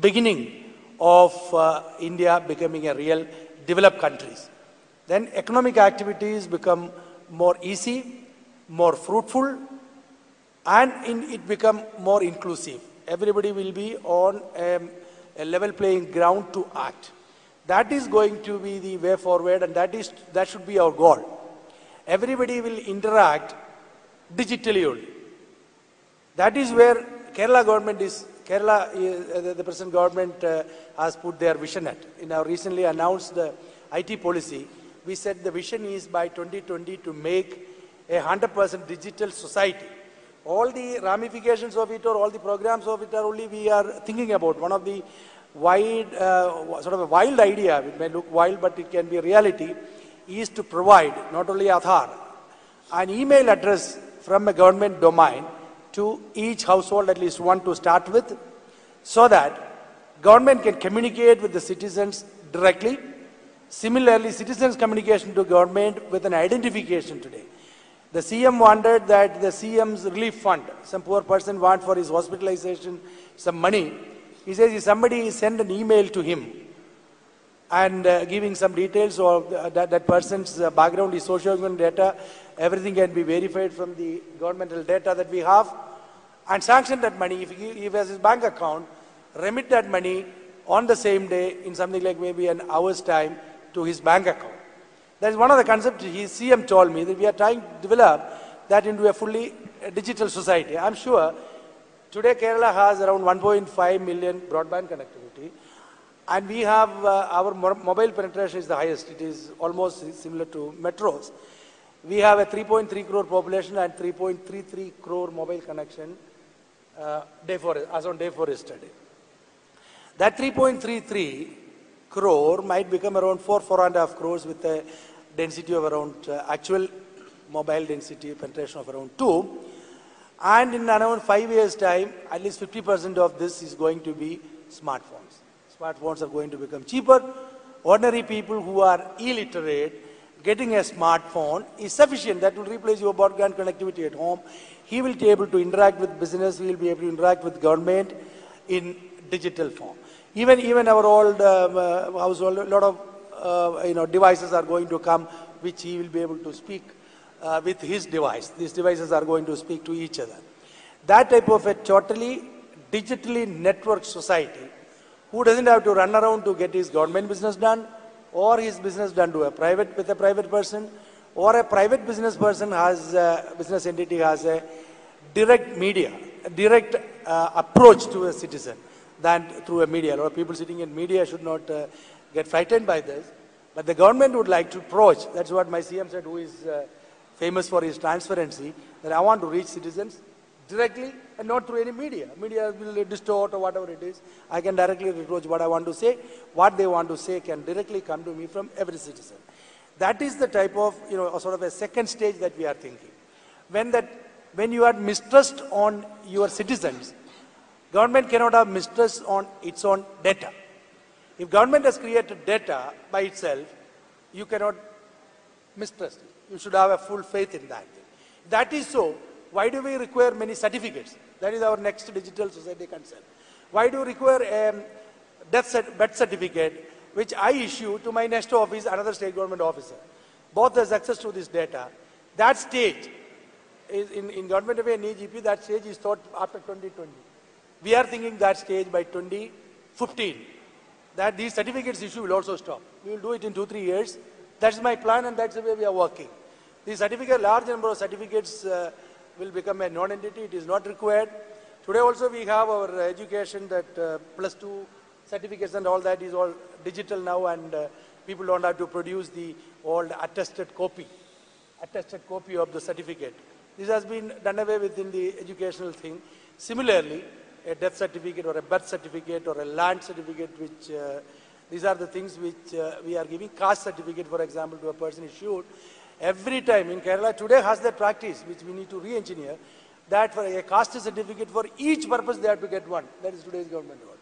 beginning of India becoming a real developed country. Then economic activities become more easy, more fruitful, and it become more inclusive. Everybody will be on a level playing ground to act. That is going to be the way forward, and that should be our goal. Everybody will interact digitally only. That is where Kerala government is, the present government has put their vision at. In our recently announced IT policy, we said the vision is by 2020 to make a 100% digital society. All the ramifications of it or all the programs of it are only we are thinking about. One of the sort of a wild idea, it may look wild but it can be a reality, is to provide not only Aadhaar, an email address from a government domain to each household, at least one to start with, so that government can communicate with the citizens directly. Similarly, citizens' communication to government with an identification today. The CM wanted that the CM's relief fund, some poor person want for his hospitalization some money. He says if somebody send an email to him and giving some details of that person's background, his socio-economic data, everything can be verified from the governmental data that we have, and sanction that money. If he has his bank account, remit that money on the same day in something like maybe an hour's time to his bank account. That is one of the concepts his CM told me, that we are trying to develop that into a fully digital society. I'm sure today Kerala has around 1.5 million broadband connectivity, and we have our mobile penetration is the highest. It is almost similar to metros. We have a 3.3 crore population and 3.33 crore mobile connection as on day 4 yesterday. That 3.33 crore might become around 4.5 crores with a density of around actual mobile density penetration of around 2. And in around 5 years' time, at least 50% of this is going to be smartphones. Smartphones are going to become cheaper. Ordinary people who are illiterate, getting a smartphone is sufficient. That will replace your broadband connectivity at home. He will be able to interact with business. He will be able to interact with government in digital form. Even our old household, a lot of devices are going to come, which he will be able to speak with his device. These devices are going to speak to each other. That type of a totally digitally networked society, who doesn't have to run around to get his government business done, or his business done to a private person, or a private business person has business entity has a direct media, a direct approach to a citizen than through a media. A lot of people sitting in media should not get frightened by this, but the government would like to approach. That's what my CM said, who is famous for his transparency, that I want to reach citizens directly and not through any media. Media will distort or whatever it is. I can directly approach what I want to say. What they want to say can directly come to me from every citizen. That is the type of, sort of a second stage that we are thinking. When you have mistrust on your citizens, government cannot have mistrust on its own data. If government has created data by itself, you cannot mistrust it. You should have a full faith in that thing. That is so. Why do we require many certificates? That is our next digital society concern. Why do we require a birth certificate, which I issue to my next office, another state government officer? Both has access to this data. That stage is in government of an EGP, that stage is thought after 2020. We are thinking that stage by 2015, that these certificates issue will also stop. We will do it in 2-3 years. That's my plan, and that's the way we are working. These certificates, large number of certificates will become a non-entity. It is not required. Today also we have our education that +2 certificates and all that is all digital now, and people don't have to produce the old attested copy of the certificate. This has been done away with in the educational thing. Similarly, a death certificate or a birth certificate or a land certificate, which these are the things which we are giving. Caste certificate, for example, to a person issued. Every time in Kerala today has that practice, which we need to re-engineer, that for a caste certificate for each purpose they have to get one. That is today's government work.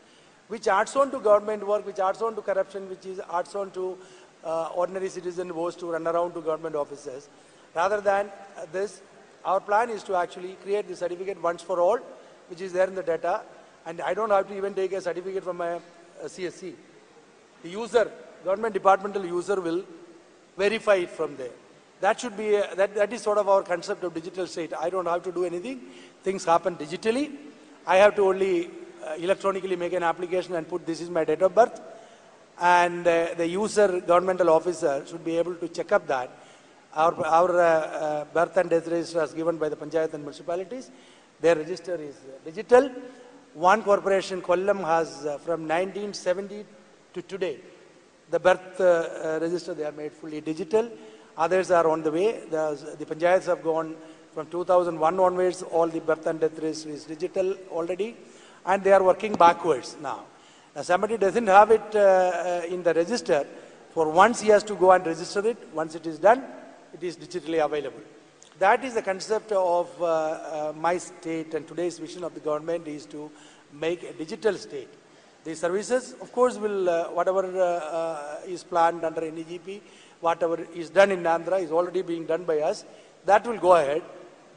Which adds on to government work, which adds on to corruption, which adds on to ordinary citizen who has to run around to government offices. Rather than this, our plan is to actually create the certificate once for all, which is there in the data, and I don't have to even take a certificate from a CSC. The user, government departmental user will verify it from there. That should be, that is sort of our concept of digital state. I don't have to do anything. Things happen digitally. I have to only electronically make an application and put this is my date of birth. And the user, governmental officer, should be able to check up that. Our birth and death register is given by the Panchayat and municipalities. Their register is digital. One corporation, Kollam, has from 1970 to today, the birth register they are made fully digital. Others are on the way. The Panchayats have gone from 2001 onwards, all the birth and death register is digital already. And they are working backwards now. Now somebody doesn't have it in the register, for once he has to go and register it. Once it is done, it is digitally available. That is the concept of my state, and today's vision of the government is to make a digital state. These services, of course, will, whatever is planned under NEGP, whatever is done in Andhra is already being done by us. That will go ahead.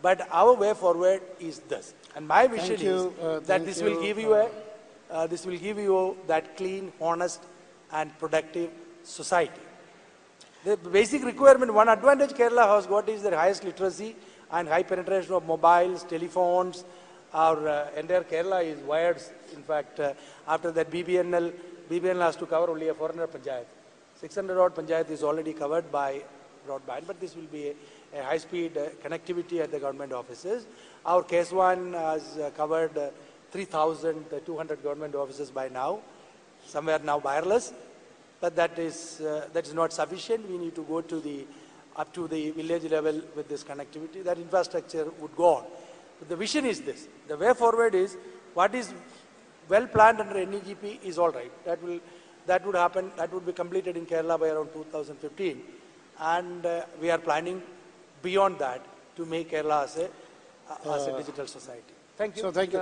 But our way forward is this. And my vision is that this will give you that clean, honest, and productive society. The basic requirement, one advantage Kerala has got is the highest literacy and high penetration of mobiles, telephones. Our entire Kerala is wired. In fact, after that BBNL has to cover only a 400 panchayat. 600 odd panchayat is already covered by broadband, but this will be a high-speed connectivity at the government offices. Our case one has covered 3,200 government offices by now. Somewhere now wireless. But that is not sufficient. We need to go to up to the village level with this connectivity. That infrastructure would go on. But the vision is this. The way forward is what is well planned under NEGP is all right. That would happen. That would be completed in Kerala by around 2015. And we are planning beyond that to make Kerala as a digital society. Thank you. So thank you.